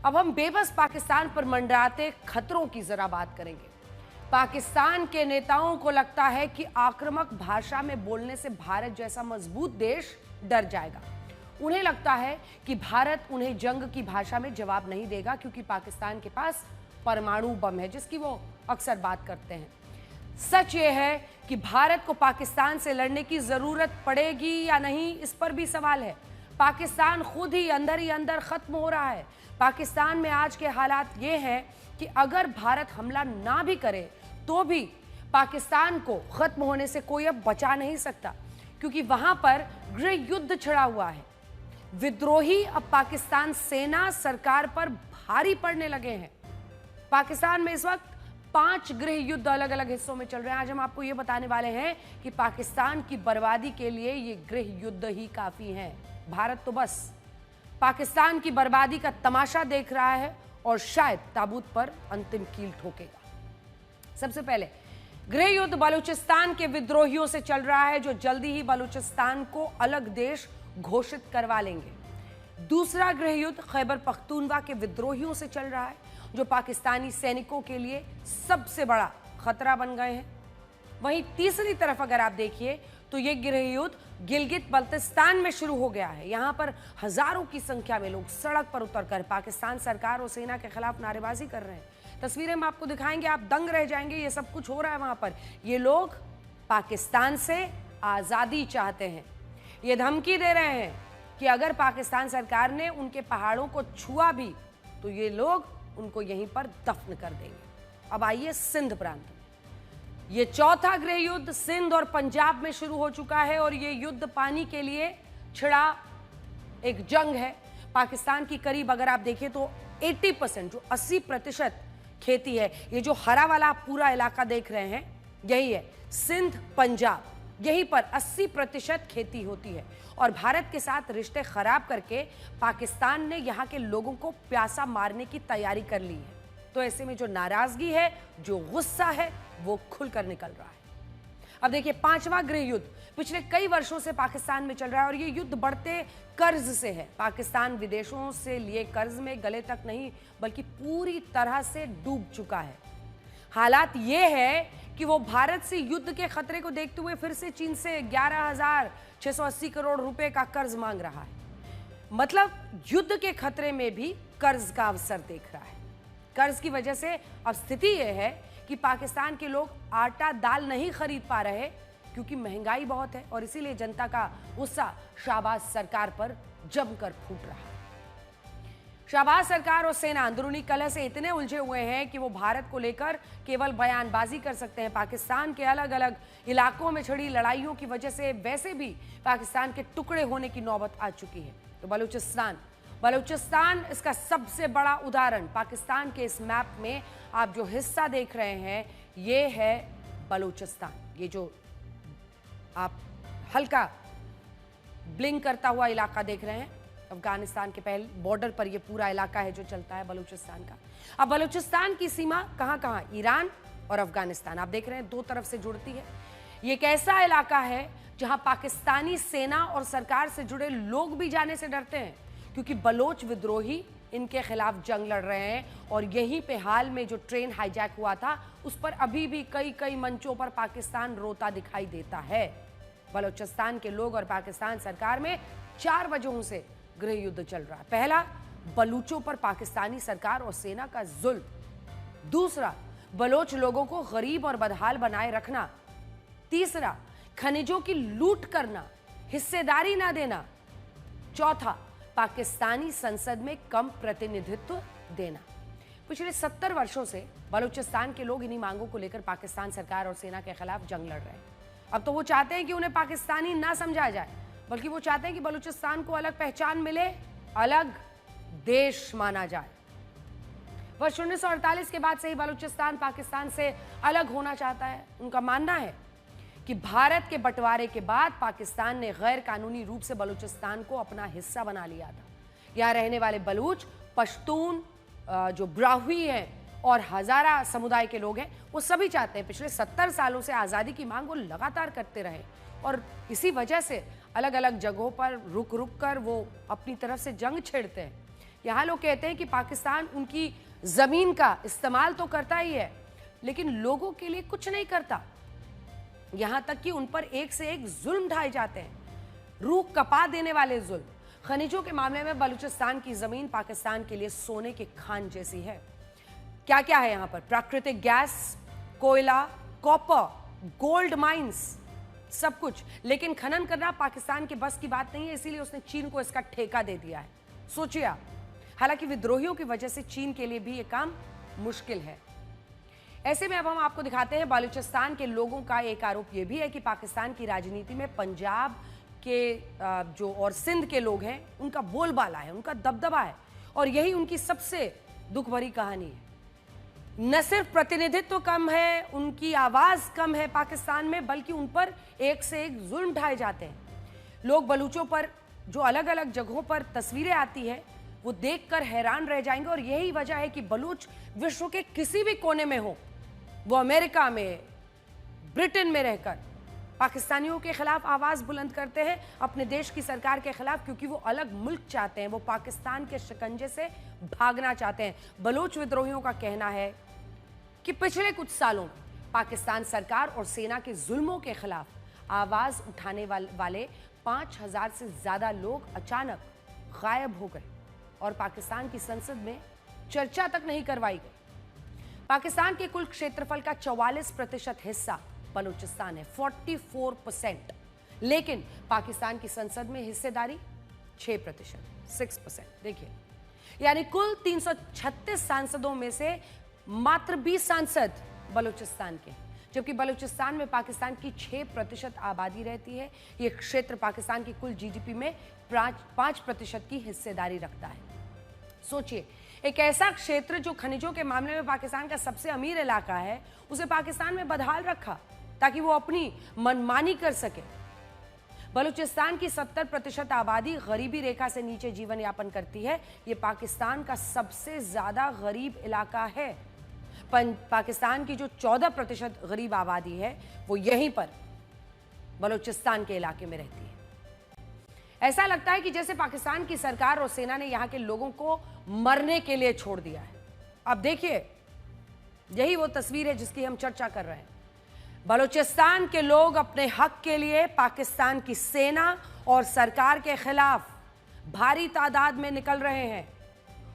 अब हम बेबस पाकिस्तान पर मंडराते खतरों की जरा बात करेंगे। पाकिस्तान के नेताओं को लगता है कि आक्रामक भाषा में बोलने से भारत जैसा मजबूत देश डर जाएगा। उन्हें लगता है कि भारत उन्हें जंग की भाषा में जवाब नहीं देगा क्योंकि पाकिस्तान के पास परमाणु बम है, जिसकी वो अक्सर बात करते हैं। सच ये है कि भारत को पाकिस्तान से लड़ने की जरूरत पड़ेगी या नहीं, इस पर भी सवाल है। पाकिस्तान खुद ही अंदर खत्म हो रहा है। पाकिस्तान में आज के हालात ये हैं कि अगर भारत हमला ना भी करे तो भी पाकिस्तान को खत्म होने से कोई अब बचा नहीं सकता, क्योंकि वहां पर गृह युद्ध छिड़ा हुआ है। विद्रोही अब पाकिस्तान सेना सरकार पर भारी पड़ने लगे हैं। पाकिस्तान में इस वक्त 5 गृह युद्ध अलग अलग हिस्सों में चल रहे हैं। आज हम आपको यह बताने वाले हैं कि पाकिस्तान की बर्बादी के लिए ये गृह युद्ध ही काफी हैं। भारत तो बस पाकिस्तान की बर्बादी का तमाशा देख रहा है और शायद ताबूत पर अंतिम कील ठोकेगा। सबसे पहले गृह युद्ध बलूचिस्तान के विद्रोहियों से चल रहा है, जो जल्दी ही बलूचिस्तान को अलग देश घोषित करवा लेंगे। दूसरा गृह युद्ध खैबर पख्तूनवा के विद्रोहियों से चल रहा है, जो पाकिस्तानी सैनिकों के लिए सबसे बड़ा खतरा बन गए हैं। वहीं तीसरी तरफ अगर आप देखिए तो यह गृह युद्ध गिलगित बल्तिस्तान में शुरू हो गया है। यहां पर हजारों की संख्या में लोग सड़क पर उतरकर पाकिस्तान सरकार और सेना के खिलाफ नारेबाजी कर रहे हैं। तस्वीरें हम आपको दिखाएंगे, आप दंग रह जाएंगे। ये सब कुछ हो रहा है वहां पर। ये लोग पाकिस्तान से आजादी चाहते हैं। ये धमकी दे रहे हैं कि अगर पाकिस्तान सरकार ने उनके पहाड़ों को छुआ भी तो ये लोग उनको यहीं पर दफन कर देंगे। अब आइए सिंध प्रांत। ये चौथा गृह युद्ध सिंध और पंजाब में शुरू हो चुका है और ये युद्ध पानी के लिए छिड़ा एक जंग है। पाकिस्तान की करीब अगर आप देखें तो 80%, जो 80% खेती है, ये जो हरा वाला पूरा इलाका देख रहे हैं यही है सिंध पंजाब। यहीं पर 80% खेती होती है और भारत के साथ रिश्ते खराब करके पाकिस्तान ने यहाँ के लोगों को प्यासा मारने की तैयारी कर ली है। तो ऐसे में जो नाराजगी है, जो गुस्सा है, वो खुलकर निकल रहा है। अब देखिए, 5वां गृह युद्ध पिछले कई वर्षों से पाकिस्तान में चल रहा है और ये युद्ध बढ़ते कर्ज से है। पाकिस्तान विदेशों से लिए कर्ज में गले तक नहीं बल्कि पूरी तरह से डूब चुका है। हालात ये है कि वो भारत से युद्ध के खतरे को देखते हुए फिर से चीन से 11,680 करोड़ रुपए का कर्ज मांग रहा है। मतलब युद्ध के खतरे में भी कर्ज का अवसर देख रहा है। कर्ज की वजह से अब स्थिति यह है कि पाकिस्तान के लोग आटा दाल नहीं खरीद पा रहे क्योंकि महंगाई बहुत है और इसीलिए जनता का गुस्सा शहबाज सरकार पर जमकर फूट रहा है। शहबाज सरकार और सेना अंदरूनी कलह से इतने उलझे हुए हैं कि वो भारत को लेकर केवल बयानबाजी कर सकते हैं। पाकिस्तान के अलग अलग इलाकों में छिड़ी लड़ाइयों की वजह से वैसे भी पाकिस्तान के टुकड़े होने की नौबत आ चुकी है। तो बलूचिस्तान इसका सबसे बड़ा उदाहरण। पाकिस्तान के इस मैप में आप जो हिस्सा देख रहे हैं ये है बलूचिस्तान। ये जो आप हल्का ब्लिंक करता हुआ इलाका देख रहे हैं, अफगानिस्तान के पहले बॉर्डर पर ये पूरा इलाका है जो चलता है बलूचिस्तान का। अब बलूचिस्तान की सीमा कहां-कहां, ईरान और अफगानिस्तान आप देख रहे हैं, दो तरफ से जुड़ती है। ये एक ऐसा इलाका है जहां पाकिस्तानी सेना और सरकार से जुड़े लोग भी जाने से डरते हैं क्योंकि बलोच विद्रोही इनके खिलाफ जंग लड़ रहे हैं। और यहीं पे हाल में जो ट्रेन हाईजैक हुआ था उस पर अभी भी कई मंचों पर पाकिस्तान रोता दिखाई देता है। बलूचिस्तान के लोग और पाकिस्तान सरकार में 4 वजहों से गृह युद्ध चल रहा है। पहला, बलूचों पर पाकिस्तानी सरकार और सेना का जुल्म। दूसरा, बलोच लोगों को गरीब और बदहाल बनाए रखना। तीसरा, खनिजों की लूट करना, हिस्सेदारी ना देना। चौथा, पाकिस्तानी संसद में कम प्रतिनिधित्व देना। पिछले 70 वर्षों से बलूचिस्तान के लोग इन्हीं मांगों को लेकर पाकिस्तान सरकार और सेना के खिलाफ जंग लड़ रहे हैं। अब तो वो चाहते हैं कि उन्हें पाकिस्तानी ना समझा जाए, बल्कि वो चाहते हैं कि बलूचिस्तान को अलग पहचान मिले, अलग देश माना जाए। वर्ष 1948 के बाद से ही बलूचिस्तान पाकिस्तान से अलग होना चाहता है। उनका मानना है कि भारत के बंटवारे के बाद पाकिस्तान ने गैर कानूनी रूप से बलूचिस्तान को अपना हिस्सा बना लिया था। यहाँ रहने वाले बलूच, पश्तून, जो ब्राह्वी हैं और हजारा समुदाय के लोग हैं, वो सभी चाहते हैं पिछले 70 सालों से आज़ादी की मांग वो लगातार करते रहे और इसी वजह से अलग अलग जगहों पर रुक रुक कर वो अपनी तरफ से जंग छेड़ते हैं। यहाँ लोग कहते हैं कि पाकिस्तान उनकी जमीन का इस्तेमाल तो करता ही है, लेकिन लोगों के लिए कुछ नहीं करता। यहां तक कि उन पर एक से एक जुल्म ढाए जाते हैं, रूह कपा देने वाले जुल्म। खनिजों के मामले में बलूचिस्तान की जमीन पाकिस्तान के लिए सोने की खान जैसी है। क्या क्या है यहां पर? प्राकृतिक गैस, कोयला, कॉपर, गोल्ड माइंस, सब कुछ। लेकिन खनन करना पाकिस्तान के बस की बात नहीं है, इसीलिए उसने चीन को इसका ठेका दे दिया है। सोचिए आप। हालांकि विद्रोहियों की वजह से चीन के लिए भी यह काम मुश्किल है। ऐसे में अब हम आपको दिखाते हैं बलूचिस्तान के लोगों का एक आरोप यह भी है कि पाकिस्तान की राजनीति में पंजाब के जो और सिंध के लोग हैं उनका बोलबाला है, उनका दबदबा है, और यही उनकी सबसे दुख भरी कहानी है। न सिर्फ प्रतिनिधित्व कम है, उनकी आवाज कम है पाकिस्तान में, बल्कि उन पर एक से एक जुल्म ढाए जाते हैं। लोग बलूचों पर जो अलग अलग जगहों पर तस्वीरें आती है वो देखकर हैरान रह जाएंगे, और यही वजह है कि बलूच विश्व के किसी भी कोने में हो, वो अमेरिका में, ब्रिटेन में रहकर पाकिस्तानियों के खिलाफ आवाज बुलंद करते हैं, अपने देश की सरकार के खिलाफ, क्योंकि वो अलग मुल्क चाहते हैं, वो पाकिस्तान के शिकंजे से भागना चाहते हैं। बलूच विद्रोहियों का कहना है कि पिछले कुछ सालों में पाकिस्तान सरकार और सेना के जुल्मों के खिलाफ आवाज उठाने वाले 5000 से ज्यादा लोग अचानक गायब हो गए और पाकिस्तान की संसद में चर्चा तक नहीं करवाई गई। पाकिस्तान के कुल क्षेत्रफल का 44% हिस्सा बलूचिस्तान है, 44%, लेकिन पाकिस्तान की संसद में हिस्सेदारी 6%, 6%। देखिए, यानी कुल 336 सांसदों में से मात्र 20 सांसद बलूचिस्तान के, जबकि बलूचिस्तान में पाकिस्तान की 6% आबादी रहती है। यह क्षेत्र पाकिस्तान की कुल जीडीपी में 5% की हिस्सेदारी रखता है। सोचिए, एक ऐसा क्षेत्र जो खनिजों के मामले में पाकिस्तान का सबसे अमीर इलाका है, उसे पाकिस्तान में बदहाल रखा ताकि वो अपनी मनमानी कर सके। बलूचिस्तान की 70% आबादी गरीबी रेखा से नीचे जीवन यापन करती है। ये पाकिस्तान का सबसे ज्यादा गरीब इलाका है। पाकिस्तान की जो 14% गरीब आबादी है वो यहीं पर बलूचिस्तान के इलाके में रहती है। ऐसा लगता है कि जैसे पाकिस्तान की सरकार और सेना ने यहां के लोगों को मरने के लिए छोड़ दिया है। अब देखिए, यही वो तस्वीर है जिसकी हम चर्चा कर रहे हैं। बलूचिस्तान के लोग अपने हक के लिए पाकिस्तान की सेना और सरकार के खिलाफ भारी तादाद में निकल रहे हैं,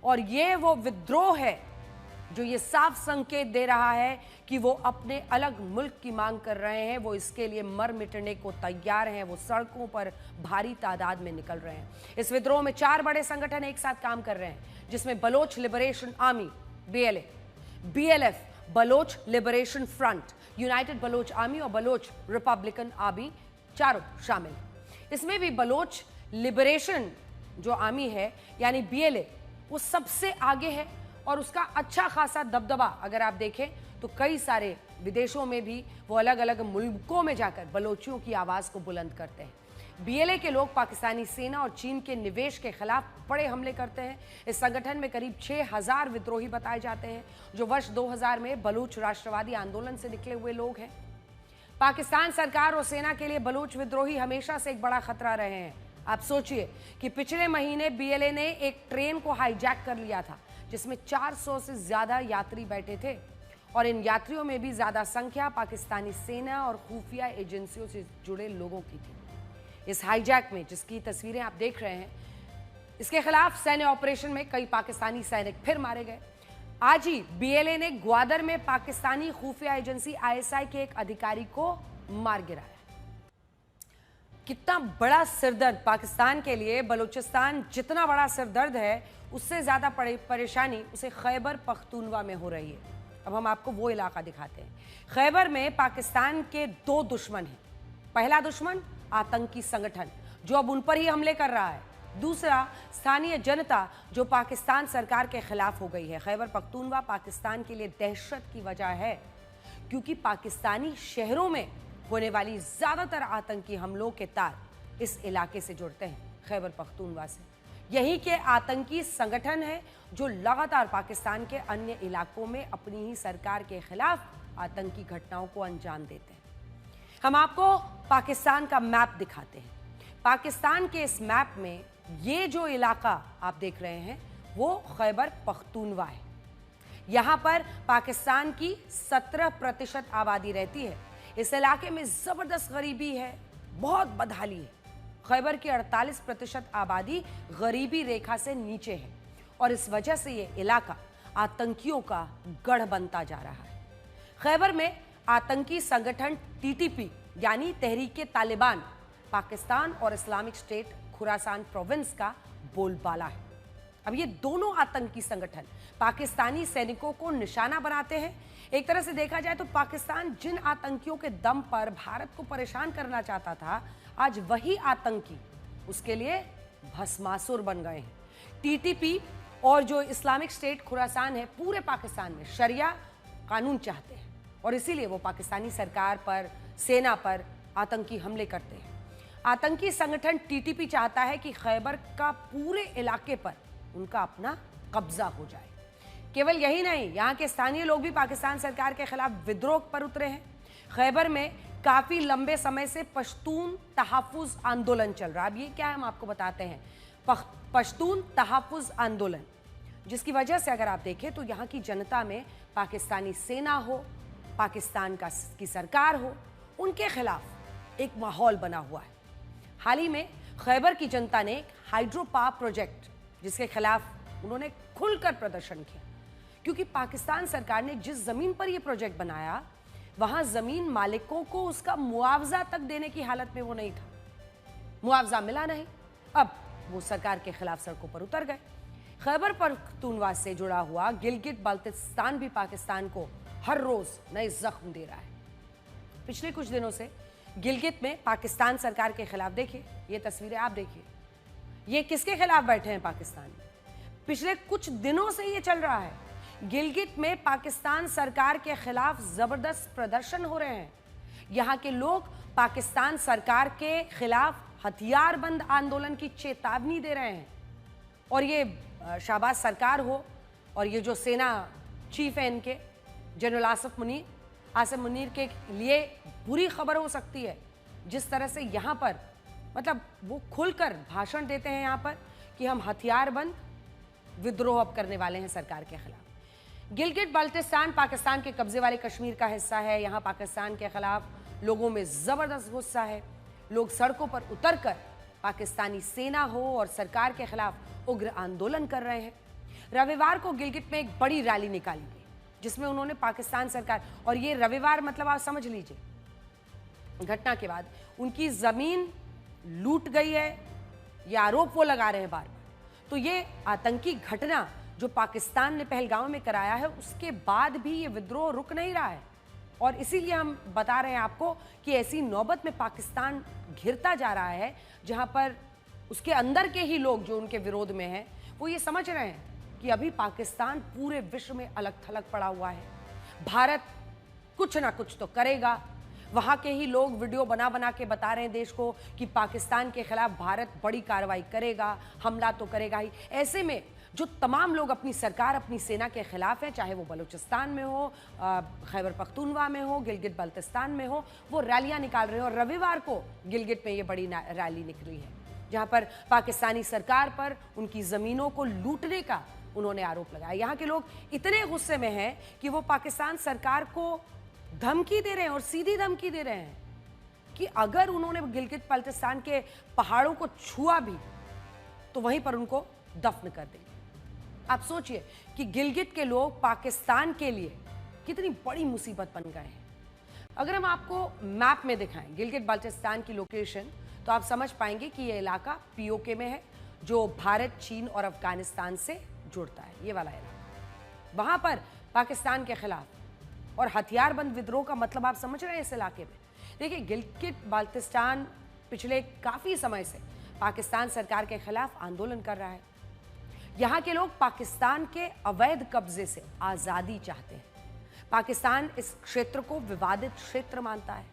और ये वो विद्रोह है जो ये साफ संकेत दे रहा है कि वो अपने अलग मुल्क की मांग कर रहे हैं। वो इसके लिए मर मिटने को तैयार हैं। वो सड़कों पर भारी तादाद में निकल रहे हैं। इस विद्रोह में 4 बड़े संगठन एक साथ काम कर रहे हैं, जिसमें Baloch liberation army BLA, BLF Baloch liberation front, united Baloch army और बलोच रिपब्लिकन आर्मी चारों शामिल हैं। इसमें भी बलोच लिबरेशन जो आर्मी है यानी BLA, वो सबसे आगे है, और उसका अच्छा खासा दबदबा अगर आप देखें तो कई सारे विदेशों में भी वो अलग अलग मुल्कों में जाकर बलोचियों की आवाज को बुलंद करते हैं। BLA के लोग पाकिस्तानी सेना और चीन के निवेश के खिलाफ बड़े हमले करते हैं। इस संगठन में करीब 6000 विद्रोही बताए जाते हैं, जो वर्ष 2000 में बलूच राष्ट्रवादी आंदोलन से निकले हुए लोग हैं। पाकिस्तान सरकार और सेना के लिए बलूच विद्रोही हमेशा से एक बड़ा खतरा रहे हैं। आप सोचिए कि पिछले महीने BLA ने एक ट्रेन को हाईजैक कर लिया था, जिसमें 400 से ज्यादा यात्री बैठे थे, और इन यात्रियों में भी ज्यादा संख्या पाकिस्तानी सेना और खुफिया एजेंसियों से जुड़े लोगों की थी। इस हाईजैक में, जिसकी तस्वीरें आप देख रहे हैं, इसके खिलाफ सैन्य ऑपरेशन में कई पाकिस्तानी सैनिक फिर मारे गए। आज ही BLA ने ग्वादर में पाकिस्तानी खुफिया एजेंसी ISI के एक अधिकारी को मार गिराया। कितना बड़ा सिरदर्द पाकिस्तान के लिए। बलूचिस्तान जितना बड़ा सिरदर्द है, उससे ज्यादा परेशानी उसे खैबर पख्तूनवा में हो रही है। अब हम आपको वो इलाका दिखाते हैं। खैबर में पाकिस्तान के 2 दुश्मन हैं। पहला दुश्मन आतंकी संगठन जो अब उन पर ही हमले कर रहा है, दूसरा स्थानीय जनता जो पाकिस्तान सरकार के खिलाफ हो गई है। खैबर पख्तूनवा पाकिस्तान के लिए दहशत की वजह है, क्योंकि पाकिस्तानी शहरों में होने वाली ज्यादातर आतंकी हमलों के तार इस इलाके से जुड़ते हैं, खैबर पख्तूनवा से। यही के आतंकी संगठन है जो लगातार पाकिस्तान के अन्य इलाकों में अपनी ही सरकार के खिलाफ आतंकी घटनाओं को अंजाम देते हैं। हम आपको पाकिस्तान का मैप दिखाते हैं। पाकिस्तान के इस मैप में ये जो इलाका आप देख रहे हैं वो खैबर पख्तूनवा है। यहाँ पर पाकिस्तान की 17% आबादी रहती है। इस इलाके में जबरदस्त गरीबी है, बहुत बदहाली है। खैबर की 48% आबादी गरीबी रेखा से नीचे है और इस वजह से ये इलाका आतंकियों का गढ़ बनता जा रहा है। खैबर में आतंकी संगठन टीटीपी यानी तहरीके तालिबान पाकिस्तान और इस्लामिक स्टेट खुरासान प्रोविंस का बोलबाला है। अब ये दोनों आतंकी संगठन पाकिस्तानी सैनिकों को निशाना बनाते हैं। एक तरह से देखा जाए तो पाकिस्तान जिन आतंकियों के दम पर भारत को परेशान करना चाहता था, आज वही आतंकी उसके लिए भस्मासुर बन गए हैं। टीटीपी और जो इस्लामिक स्टेट खुरासान है, पूरे पाकिस्तान में शरिया कानून चाहते हैं और इसीलिए वो पाकिस्तानी सरकार पर, सेना पर आतंकी हमले करते हैं। आतंकी संगठन टीटीपी चाहता है कि खैबर का पूरे इलाके पर उनका अपना कब्जा हो जाए। केवल यही नहीं, यहाँ के स्थानीय लोग भी पाकिस्तान सरकार के खिलाफ विद्रोह पर उतरे हैं। खैबर में काफी लंबे समय से पश्तून तहफ़्फ़ुज़ आंदोलन चल रहा है। अब ये क्या है, हम आपको बताते हैं। पश्तून तहफ़्फ़ुज़ आंदोलन, जिसकी वजह से अगर आप देखें तो यहाँ की जनता में पाकिस्तानी सेना हो, पाकिस्तान की सरकार हो, उनके खिलाफ एक माहौल बना हुआ है। हाल ही में खैबर की जनता ने एक हाइड्रो पावर प्रोजेक्ट, जिसके खिलाफ उन्होंने खुलकर प्रदर्शन किया, क्योंकि पाकिस्तान सरकार ने जिस जमीन पर यह प्रोजेक्ट बनाया, वहां जमीन मालिकों को उसका मुआवजा तक देने की हालत में वो नहीं था। मुआवजा मिला नहीं, अब वो सरकार के खिलाफ सड़कों पर उतर गए। खैबर पख्तूनवा से जुड़ा हुआ गिलगित बाल्टिस्तान भी पाकिस्तान को हर रोज नए जख्म दे रहा है। पिछले कुछ दिनों से गिलगित में पाकिस्तान सरकार के खिलाफ, देखिए ये तस्वीरें आप देखिए, ये किसके खिलाफ बैठे हैं पाकिस्तान में। पिछले कुछ दिनों से ये चल रहा है। गिलगित में पाकिस्तान सरकार के खिलाफ जबरदस्त प्रदर्शन हो रहे हैं। यहाँ के लोग पाकिस्तान सरकार के खिलाफ हथियारबंद आंदोलन की चेतावनी दे रहे हैं। और ये शाहबाज सरकार हो और ये जो सेना चीफ है इनके, जनरल आसिम मुनीर के लिए बुरी खबर हो सकती है। जिस तरह से यहाँ पर मतलब वो खुलकर भाषण देते हैं यहाँ पर कि हम हथियारबंद विद्रोह अब करने वाले हैं सरकार के खिलाफ। गिलगित बाल्टिस्तान पाकिस्तान के कब्जे वाले कश्मीर का हिस्सा है। यहाँ पाकिस्तान के खिलाफ लोगों में जबरदस्त गुस्सा है। लोग सड़कों पर उतरकर पाकिस्तानी सेना हो और सरकार के खिलाफ उग्र आंदोलन कर रहे हैं। रविवार को गिलगित में एक बड़ी रैली निकाली गई, जिसमें उन्होंने पाकिस्तान सरकार, और ये रविवार मतलब आप समझ लीजिए, घटना के बाद उनकी जमीन लूट गई है, ये आरोप वो लगा रहे हैं बार बार। तो ये आतंकी घटना जो पाकिस्तान ने पहलगाम में कराया है, उसके बाद भी ये विद्रोह रुक नहीं रहा है। और इसीलिए हम बता रहे हैं आपको कि ऐसी नौबत में पाकिस्तान घिरता जा रहा है, जहां पर उसके अंदर के ही लोग जो उनके विरोध में हैं, वो ये समझ रहे हैं कि अभी पाकिस्तान पूरे विश्व में अलग थलग पड़ा हुआ है। भारत कुछ ना कुछ तो करेगा। वहां के ही लोग वीडियो बना बना के बता रहे हैं देश को कि पाकिस्तान के खिलाफ भारत बड़ी कार्रवाई करेगा, हमला तो करेगा ही। ऐसे में जो तमाम लोग अपनी सरकार, अपनी सेना के खिलाफ हैं, चाहे वो बलूचिस्तान में हो, खैबर पख्तूनवा में हो, गिलगित बाल्टिस्तान में हो, वो रैलियां निकाल रहे हैं। और रविवार को गिलगित में ये बड़ी रैली निकली है, जहां पर पाकिस्तानी सरकार पर उनकी जमीनों को लूटने का उन्होंने आरोप लगाया। यहाँ के लोग इतने गुस्से में हैं कि वो पाकिस्तान सरकार को धमकी दे रहे हैं, और सीधी धमकी दे रहे हैं कि अगर उन्होंने गिलगित बाल्टिस्तान के पहाड़ों को छुआ भी तो वहीं पर उनको दफन कर देंगे। आप सोचिए कि गिलगित के लोग पाकिस्तान के लिए कितनी बड़ी मुसीबत बन गए हैं। अगर हम आपको मैप में दिखाएं गिलगित बाल्टिस्तान की लोकेशन, तो आप समझ पाएंगे कि यह इलाका पीओके में है, जो भारत, चीन और अफगानिस्तान से जुड़ता है। ये वाला इलाका, वहां पर पाकिस्तान के खिलाफ और हथियारबंद विद्रोह का मतलब आप समझ रहे हैं इस इलाके में। देखिए, गिलगित बाल्टिस्तान पिछले काफी समय से पाकिस्तान सरकार के खिलाफ आंदोलन कर रहा है। यहाँ के लोग पाकिस्तान के अवैध कब्जे से आजादी चाहते हैं। पाकिस्तान इस क्षेत्र को विवादित क्षेत्र मानता है,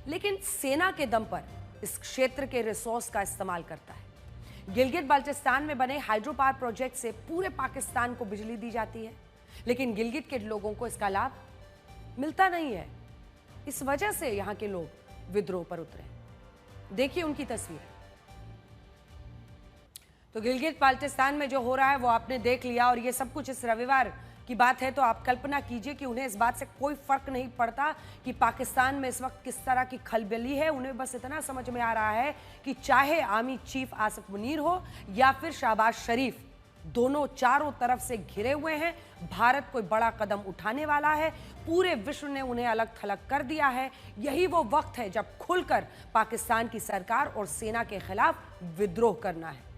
लेकिन सेना के दम पर इस क्षेत्र के रिसोर्स का इस्तेमाल करता है। गिलगित बाल्टिस्तान में बने हाइड्रो पावर प्रोजेक्ट से पूरे पाकिस्तान को बिजली दी जाती है, लेकिन गिलगित के लोगों को इसका लाभ मिलता नहीं है। इस वजह से यहाँ के लोग विद्रोह पर उतरे। देखिए उनकी तस्वीर। तो गिलगित बाल्टिस्तान में जो हो रहा है वो आपने देख लिया, और ये सब कुछ इस रविवार की बात है। तो आप कल्पना कीजिए कि उन्हें इस बात से कोई फर्क नहीं पड़ता कि पाकिस्तान में इस वक्त किस तरह की खलबली है। उन्हें बस इतना समझ में आ रहा है कि चाहे आर्मी चीफ आसिफ मुनीर हो या फिर शहबाज शरीफ, दोनों चारों तरफ से घिरे हुए हैं। भारत कोई बड़ा कदम उठाने वाला है, पूरे विश्व ने उन्हें अलग थलग कर दिया है। यही वो वक्त है जब खुलकर पाकिस्तान की सरकार और सेना के खिलाफ विद्रोह करना है।